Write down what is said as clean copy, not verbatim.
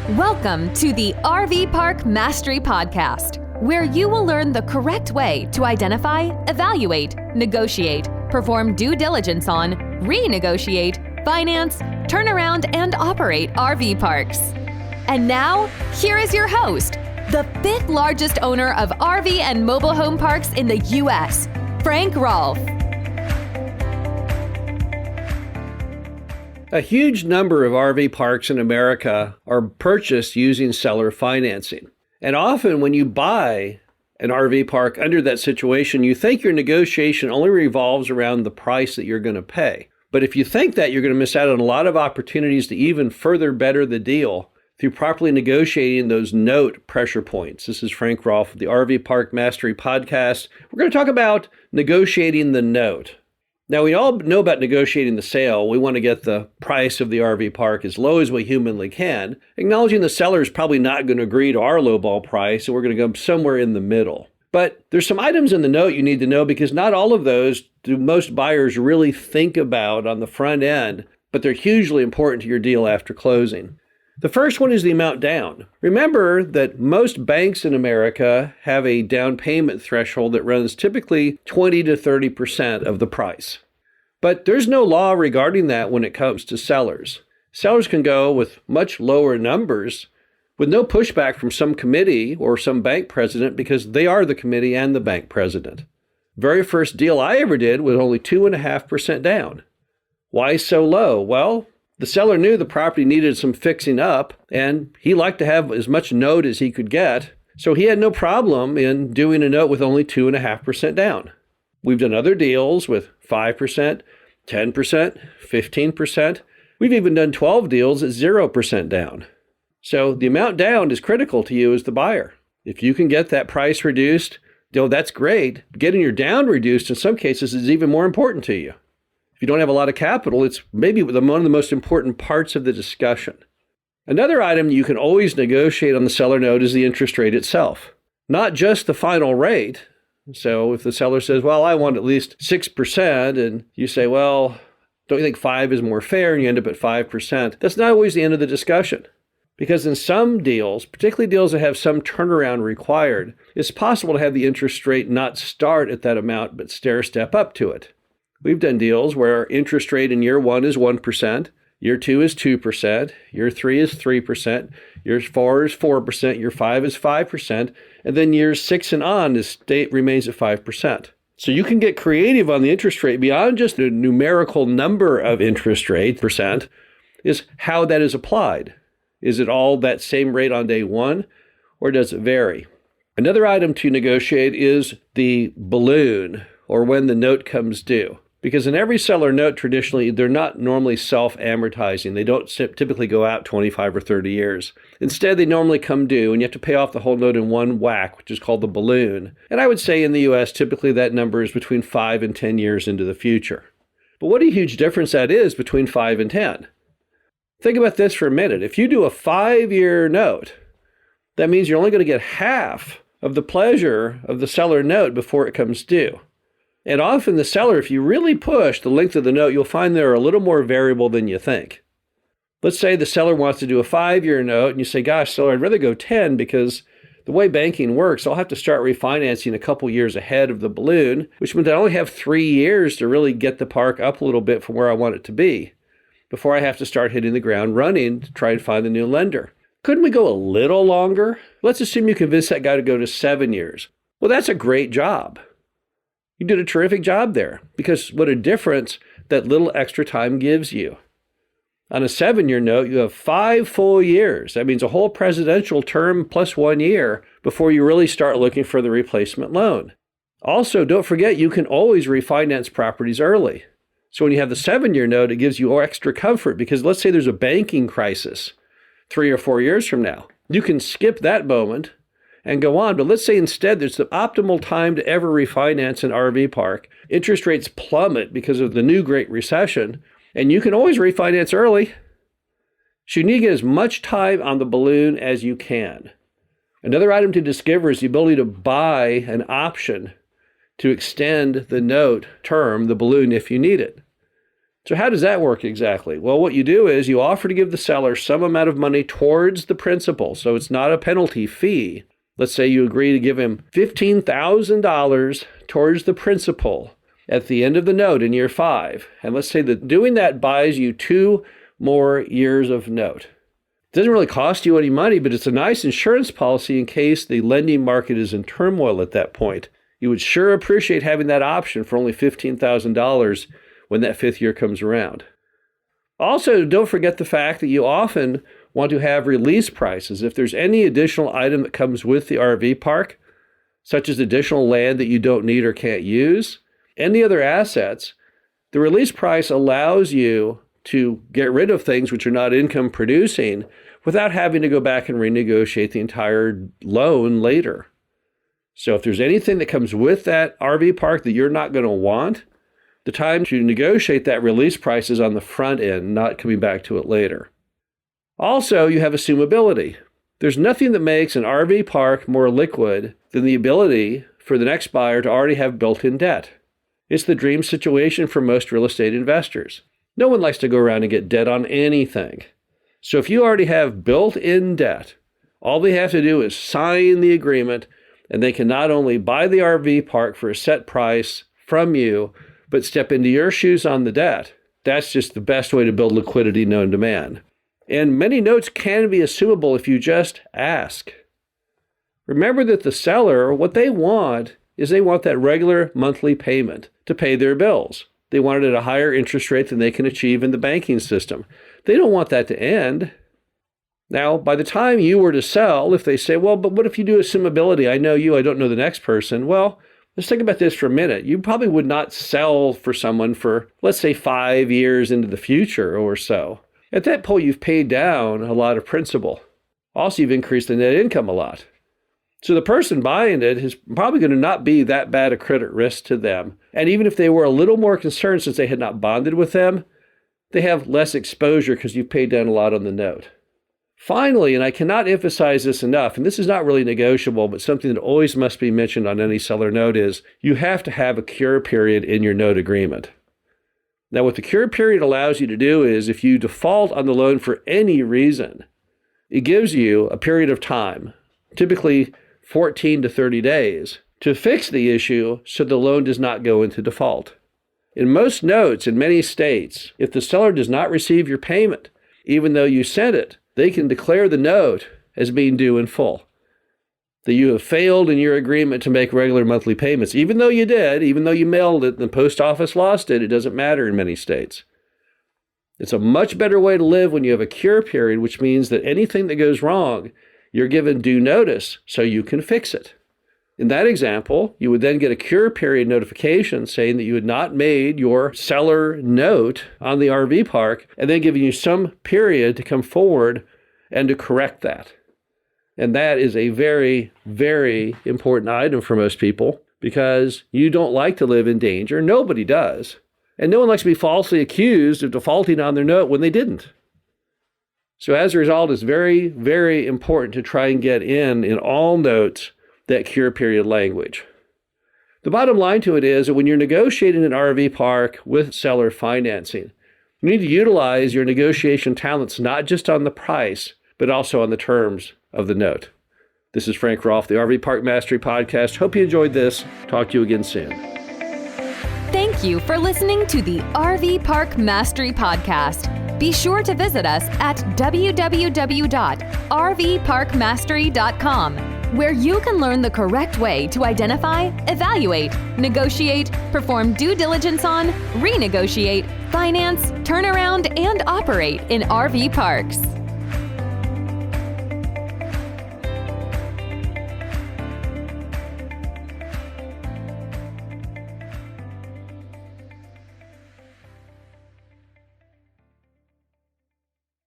Welcome to the RV Park Mastery Podcast, where you will learn the correct way to identify, evaluate, negotiate, perform due diligence on, renegotiate, finance, turn around, and operate RV parks. And now, here is your host, the fifth largest owner of RV and mobile home parks in the U.S., Frank Rolfe. A huge number of RV parks in America are purchased using seller financing. And often when you buy an RV park under that situation, you think your negotiation only revolves around the price that you're going to pay. But if you think that, you're going to miss out on a lot of opportunities to even further better the deal through properly negotiating those note pressure points. This is Frank Rolfe of the RV Park Mastery Podcast. We're going to talk about negotiating the note. Now, we all know about negotiating the sale. We want to get the price of the RV park as low as we humanly can, acknowledging the seller is probably not going to agree to our lowball price, and we're going to go somewhere in the middle. But there's some items in the note you need to know because not all of those do most buyers really think about on the front end, but they're hugely important to your deal after closing. The first one is the amount down. Remember that most banks in America have a down payment threshold that runs typically 20 to 30% of the price. But there's no law regarding that when it comes to sellers. Sellers can go with much lower numbers with no pushback from some committee or some bank president because they are the committee and the bank president. Very first deal I ever did was only 2.5% down. Why so low? Well, the seller knew the property needed some fixing up, and he liked to have as much note as he could get, so he had no problem in doing a note with only 2.5% down. We've done other deals with 5%, 10%, 15%. We've even done 12 deals at 0% down. So the amount down is critical to you as the buyer. If you can get that price reduced, that's great. Getting your down reduced in some cases is even more important to you. If you don't have a lot of capital, it's maybe one of the most important parts of the discussion. Another item you can always negotiate on the seller note is the interest rate itself, not just the final rate. So if the seller says, well, I want at least 6%, and you say, well, don't you think 5 is more fair, and you end up at 5%, that's not always the end of the discussion. Because in some deals, particularly deals that have some turnaround required, it's possible to have the interest rate not start at that amount, but stair step up to it. We've done deals where interest rate in year 1 is 1%, year 2 is 2%, year 3 is 3%, year 4 is 4%, year 5 is 5%, and then years 6 and on, the state remains at 5%. So you can get creative on the interest rate beyond just the numerical number of interest rate percent, is how that is applied. Is it all that same rate on day 1, or does it vary? Another item to negotiate is the balloon, or when the note comes due. Because in every seller note, traditionally, they're not normally self-amortizing. They don't typically go out 25 or 30 years. Instead, they normally come due, and you have to pay off the whole note in one whack, which is called the balloon. And I would say in the U.S., typically that number is between 5 and 10 years into the future. But what a huge difference that is between 5 and 10. Think about this for a minute. If you do a 5-year note, that means you're only going to get half of the pleasure of the seller note before it comes due. And often the seller, if you really push the length of the note, you'll find they're a little more variable than you think. Let's say the seller wants to do a 5-year note, and you say, gosh, seller, I'd rather go 10 because the way banking works, I'll have to start refinancing a couple years ahead of the balloon, which means I only have 3 years to really get the park up a little bit from where I want it to be before I have to start hitting the ground running to try and find a new lender. Couldn't we go a little longer? Let's assume you convince that guy to go to 7 years. Well, that's a great job. You did a terrific job there because what a difference that little extra time gives you. On a 7-year note, you have 5 full years. That means a whole presidential term plus 1 year before you really start looking for the replacement loan. Also, don't forget you can always refinance properties early. So when you have the 7-year note, it gives you extra comfort because let's say there's a banking crisis 3 or 4 years from now. You can skip that moment and go on. But let's say instead there's the optimal time to ever refinance an RV park. Interest rates plummet because of the new Great Recession, and you can always refinance early. So you need to get as much time on the balloon as you can. Another item to discover is the ability to buy an option to extend the note term, the balloon, if you need it. So how does that work exactly? Well, what you do is you offer to give the seller some amount of money towards the principal. So it's not a penalty fee. Let's say you agree to give him $15,000 towards the principal at the end of the note in year 5. And let's say that doing that buys you 2 more years of note. It doesn't really cost you any money, but it's a nice insurance policy in case the lending market is in turmoil at that point. You would sure appreciate having that option for only $15,000 when that 5th year comes around. Also, don't forget the fact that you often want to have release prices. If there's any additional item that comes with the RV park, such as additional land that you don't need or can't use, any other assets, the release price allows you to get rid of things which are not income producing without having to go back and renegotiate the entire loan later. So if there's anything that comes with that RV park that you're not going to want, the time to negotiate that release price is on the front end, not coming back to it later. Also, you have assumability. There's nothing that makes an RV park more liquid than the ability for the next buyer to already have built-in debt. It's the dream situation for most real estate investors. No one likes to go around and get debt on anything. So if you already have built-in debt, all they have to do is sign the agreement, and they can not only buy the RV park for a set price from you, but step into your shoes on the debt. That's just the best way to build liquidity known to man. And many notes can be assumable if you just ask. Remember that the seller, what they want is they want that regular monthly payment to pay their bills. They want it at a higher interest rate than they can achieve in the banking system. They don't want that to end. Now, by the time you were to sell, if they say, well, but what if you do assumability? I know you, I don't know the next person. Well, let's think about this for a minute. You probably would not sell for someone for, let's say, 5 years into the future or so. At that point, you've paid down a lot of principal. Also, you've increased the net income a lot. So the person buying it is probably going to not be that bad a credit risk to them. And even if they were a little more concerned since they had not bonded with them, they have less exposure because you've paid down a lot on the note. Finally, and I cannot emphasize this enough, and this is not really negotiable, but something that always must be mentioned on any seller note is you have to have a cure period in your note agreement. Now, what the cure period allows you to do is if you default on the loan for any reason, it gives you a period of time, typically 14 to 30 days, to fix the issue so the loan does not go into default. In most notes in many states, if the seller does not receive your payment, even though you sent it, they can declare the note as being due in full. That you have failed in your agreement to make regular monthly payments. Even though you did, even though you mailed it and the post office lost it, it doesn't matter in many states. It's a much better way to live when you have a cure period, which means that anything that goes wrong, you're given due notice so you can fix it. In that example, you would then get a cure period notification saying that you had not made your seller note on the RV park and then giving you some period to come forward and to correct that. And that is a very, very important item for most people because you don't like to live in danger. Nobody does. And no one likes to be falsely accused of defaulting on their note when they didn't. So as a result, it's very, very important to try and get in all notes that cure period language. The bottom line to it is that when you're negotiating an RV park with seller financing, you need to utilize your negotiation talents not just on the price, but also on the terms of the note. This is Frank Rolfe, the RV Park Mastery Podcast. Hope you enjoyed this. Talk to you again soon. Thank you for listening to the RV Park Mastery Podcast. Be sure to visit us at www.rvparkmastery.com, where you can learn the correct way to identify, evaluate, negotiate, perform due diligence on, renegotiate, finance, turn around, and operate in RV parks.